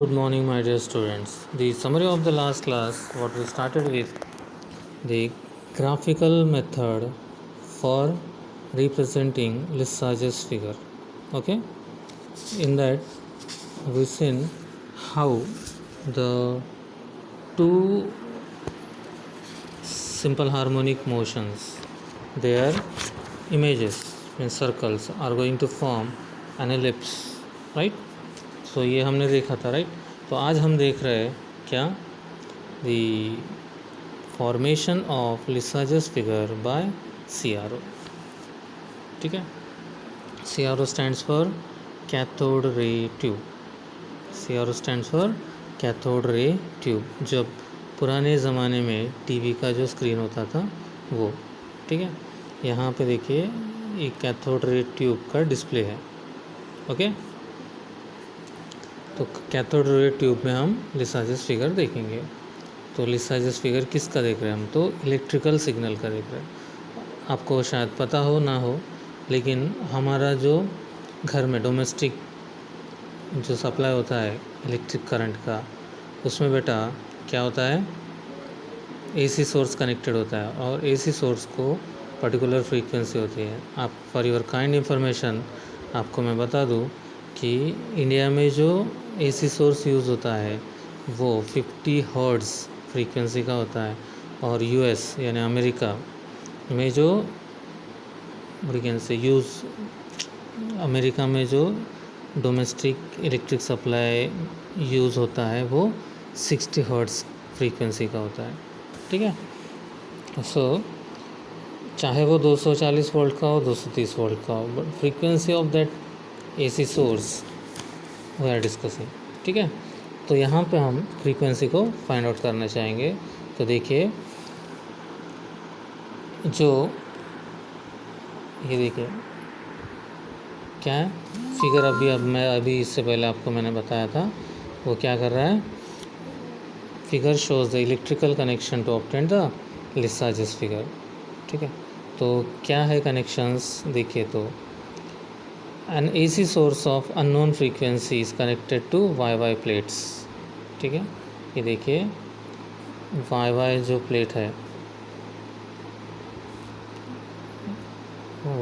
Good morning, my dear students. The summary of the last class, what we started with the graphical method for representing Lissaj's figure. Okay, in that we seen how the two simple harmonic motions, their images in circles are going to form an ellipse, right? So ये हमने देखा था, right? तो आज हम देख रहे हैं क्या, the formation of Lissajous figure by CRO. ठीक है, CRO stands for cathode ray tube. CRO stands for cathode ray tube. जब पुराने ज़माने में टीवी का जो स्क्रीन होता था वो, ठीक है, यहाँ पे देखिए एक कैथोड रे ट्यूब का डिस्प्ले है. ओके, तो कैथोड रे ट्यूब में हम लिसाजस फिगर देखेंगे. तो लिसाजस फिगर किसका देख रहे हैं हम? तो इलेक्ट्रिकल सिग्नल का देख रहे हैं. आपको शायद पता हो ना हो, लेकिन हमारा जो घर में डोमेस्टिक जो सप्लाई होता है इलेक्ट्रिक करंट का, उसमें बेटा क्या होता है, AC सोर्स कनेक्टेड होता है और AC सोर्स को पर्टिकुलर फ्रीक्वेंसी होती है. आप फॉर योर काइंड इंफॉर्मेशन आपको मैं बता दूं कि इंडिया में जो AC सोर्स यूज़ होता है वो 50 हर्ट्ज़ फ्रीक्वेंसी का होता है, और US यानी अमेरिका में जो फ्रीक्वेंसी अमेरिका में जो डोमेस्टिक इलेक्ट्रिक सप्लाई यूज़ होता है वो 60 हर्ट्ज़ फ्रीक्वेंसी का होता है. ठीक है, सो चाहे वो 240 वोल्ट का हो, 230 वोल्ट का हो, but frequency of that AC source we are discussing. ठीक है, तो यहाँ पे हम फ्रीक्वेंसी को फाइंड आउट करना चाहेंगे. तो देखिए, जो ये देखिए क्या है फिगर, अभी इससे पहले आपको मैंने बताया था वो क्या कर रहा है. Figure shows the electrical connection to obtain the Lissajous figure. ठीक है, तो क्या है कनेक्शंस देखिए. तो an AC source of unknown frequency is connected to YY plates. ठीक है, ये देखिए YY जो प्लेट है,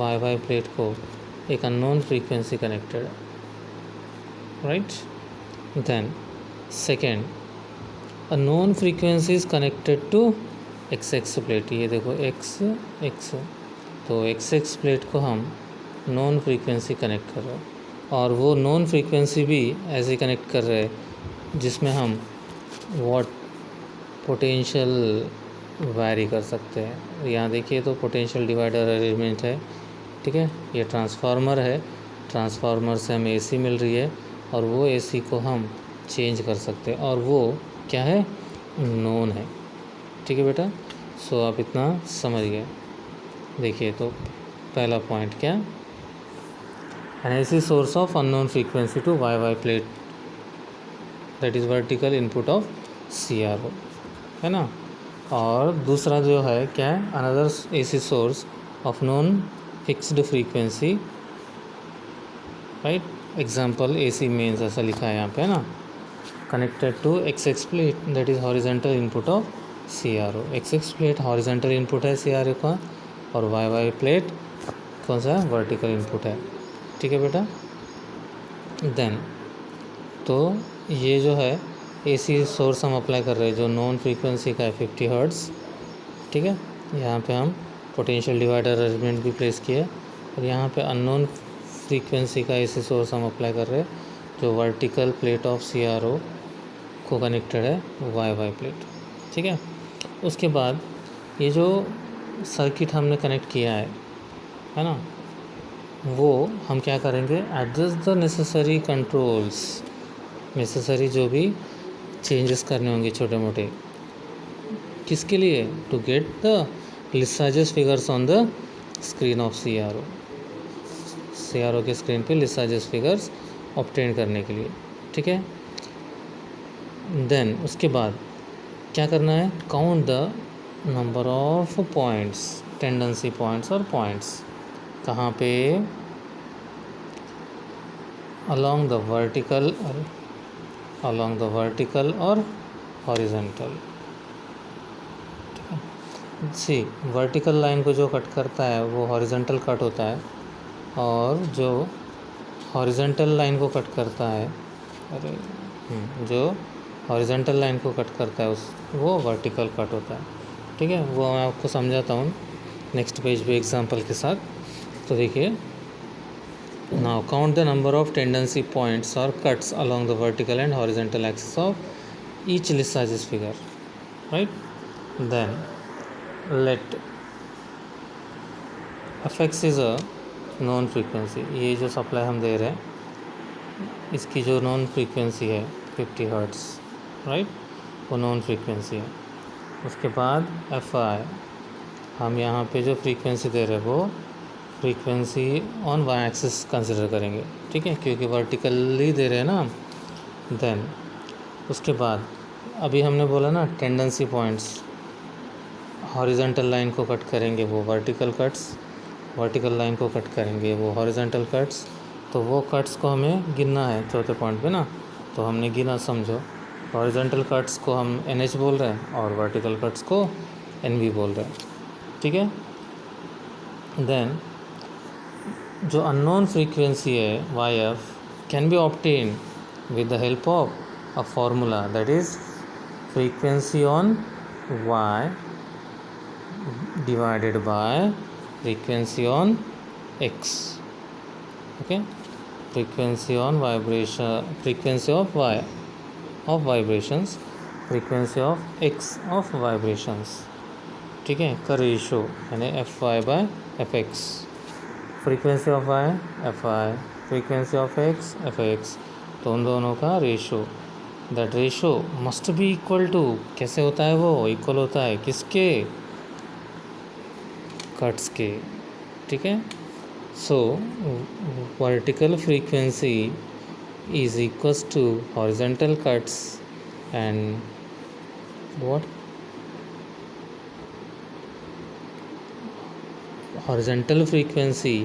YY प्लेट को एक अननोन फ्रीक्वेंसी कनेक्टेड है, right. Then second, a known frequency is connected to XX plate. ये देखो XX, तो XX प्लेट को हम नॉन फ्रीक्वेंसी कनेक्ट कर रहे हैं, और वो नॉन फ्रीक्वेंसी भी ऐसे कनेक्ट कर रहे हैं जिसमें हम वॉट पोटेंशियल वैरी कर सकते हैं. यहाँ देखिए तो पोटेंशियल डिवाइडर अरेंजमेंट है. ठीक है, ये ट्रांसफार्मर है, ट्रांसफार्मर से हमें AC मिल रही है और वो AC को हम चेंज कर सकते हैं, और वो क्या है, नॉन है. ठीक है बेटा, सो आप इतना समझ गए. देखिए तो पहला पॉइंट क्या, an AC source of unknown frequency to YY plate, that is vertical input of CRO, है ना. और दूसरा जो है क्या है, another AC source of known fixed frequency, right. Example AC mains ऐसा लिखा है यहाँ पे, है ना. Connected to XX plate, that is horizontal input of CRO. XX plate horizontal input है CRO का, और YY प्लेट कौन सा है, वर्टिकल इनपुट है. ठीक है बेटा. देन तो ये जो है AC सोर्स हम अप्लाई कर रहे हैं जो नॉन फ्रीक्वेंसी का है 50 हर्ट्ज़. ठीक है, यहाँ पे हम पोटेंशियल डिवाइडर अरेंजमेंट भी प्लेस किए, और यहाँ पे अननोन फ्रीक्वेंसी का AC सोर्स हम अप्लाई कर रहे हैं जो वर्टिकल प्लेट ऑफ CRO को कनेक्टेड है YY प्लेट. ठीक है, उसके बाद ये जो सर्किट हमने कनेक्ट किया है ना, वो हम क्या करेंगे, adjust the necessary controls, necessary जो भी चेंजेस करने होंगे छोटे मोटे, किसके लिए, to get the Lissajous figures on the screen of CRO के स्क्रीन पे लिसाजस फिगर्स ऑब्टेन करने के लिए. ठीक है, देन उसके बाद क्या करना है, count the number of points, tendency points और पॉइंट्स कहाँ पे, along the vertical along the vertical or horizontal. See vertical line को जो कट करता है वो हॉरिजॉन्टल कट होता है, और जो हॉरिजॉन्टल लाइन को कट करता है, जो हॉरिजॉन्टल लाइन को कट करता है वो वर्टिकल कट होता है. ठीक है, वो मैं आपको समझाता हूँ नेक्स्ट पेज पे एग्जांपल के साथ. तो देखिए, now count the number of tendency points और cuts along the vertical and horizontal axis of each Lissajous figure. Right, then let fx is a non frequency. ये जो सप्लाई हम दे रहे हैं, इसकी जो नॉन फ्रीक्वेंसी है 50 हर्ट्ज़, राइट, वो नॉन फ्रीक्वेंसी है. उसके बाद fi, हम यहाँ पे जो फ्रीक्वेंसी दे रहे हैं वो frequency on Y axis consider करेंगे. ठीक है, क्योंकि वर्टिकली दे रहे हैं ना. देन उसके बाद अभी हमने बोला ना टेंडेंसी पॉइंट्स, हॉरिजॉन्टल लाइन को कट करेंगे वो वर्टिकल कट्स, वर्टिकल लाइन को कट करेंगे वो हॉरिजॉन्टल कट्स. तो वो कट्स को हमें गिनना है चौथे पॉइंट पे ना. तो हमने गिना, समझो. हॉरिजॉन्टल कट्स को हम NH बोल रहे हैं और वर्टिकल कट्स को NV बोल रहे हैं. ठीक है. देन जो अननोन फ्रीक्वेंसी है YF can be obtain with the help of a formula, that is frequency on Y divided by frequency on X. Okay, frequency on vibration, frequency of Y of vibrations, frequency of X of vibrations. ठीक है, का ratio यानी FY by FX. Frequency of Y FI, frequency of X FX, तो उन दोनों का ratio. That ratio must be equal to, कैसे होता है वो? इक्वल होता है किसके? कट्स के. ठीक है. So vertical frequency is equals to horizontal cuts and what, horizontal frequency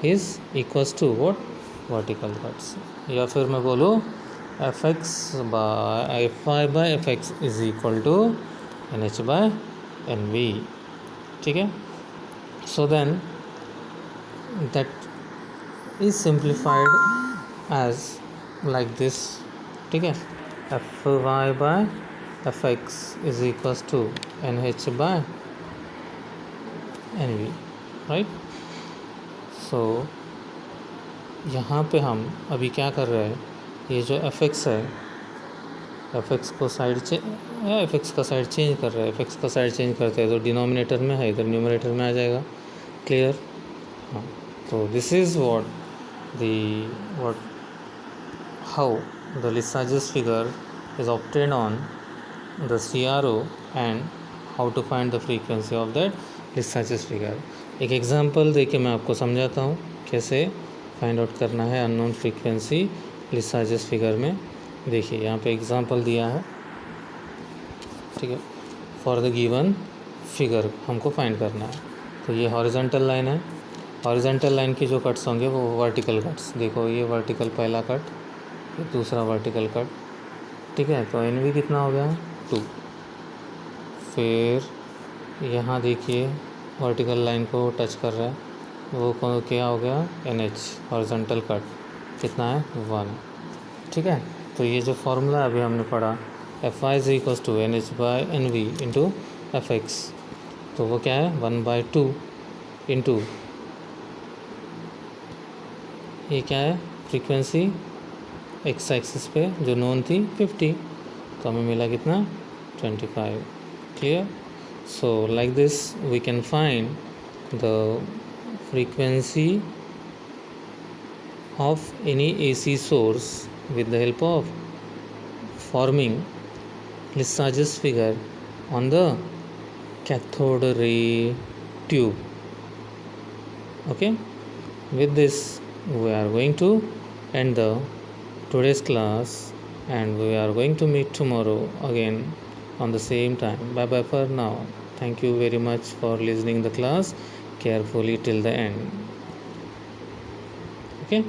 is equals to what, vertical cuts. या फिर मैं बोलूँ FX by FI by FX is equal to NH by NV. ठीक है. So then that is simplified as like this. ठीक है, FY by FX is equals to NH by NV. right. So यहाँ पे हम अभी क्या कर रहे हैं, ये जो FX है, FX को साइड FX का साइड चेंज कर रहा है. FX का साइड चेंज करते हैं तो डिनोमिनेटर में है, इधर न्यूमरेटर में आ जाएगा. क्लियर. हाँ, तो this is how the Lissajous figure is obtained on the CRO and how to find the frequency of that Lissajous figure. एक एग्जांपल देके मैं आपको समझाता हूँ कैसे फाइंड आउट करना है अननोन फ्रीक्वेंसी लिसाजिस फिगर में. देखिए, यहाँ पे एग्जांपल दिया है. ठीक है, फॉर द गिवन फिगर हमको फाइंड करना है. तो ये हॉरिजॉन्टल लाइन है. हॉरिजॉन्टल लाइन की जो कट्स होंगे वो वर्टिकल कट्स. देखो, ये वर्टिकल पहला कट, ये दूसरा वर्टिकल कट. ठीक है, तो NV कितना हो गया? 2. फिर यहाँ देखिए वर्टिकल लाइन को टच कर रहा है, वो क्या हो गया? NH, हॉरिजॉन्टल कट कितना है? 1. ठीक है. तो ये जो फॉर्मूला अभी हमने पढ़ा, FI is equals to NH by NV into FX, तो वो क्या है? 1/2 इंटू ये क्या है? फ्रीक्वेंसी X एक्सिस पे जो नोन थी 50, तो हमें मिला कितना? 25. Clear. So like this we can find the frequency of any AC source with the help of forming Lissajous figure on the cathode ray tube. Okay, with this we are going to end the today's class, and we are going to meet tomorrow again on the same time. Bye bye for now. Thank you very much for listening the class carefully till the end. Okay.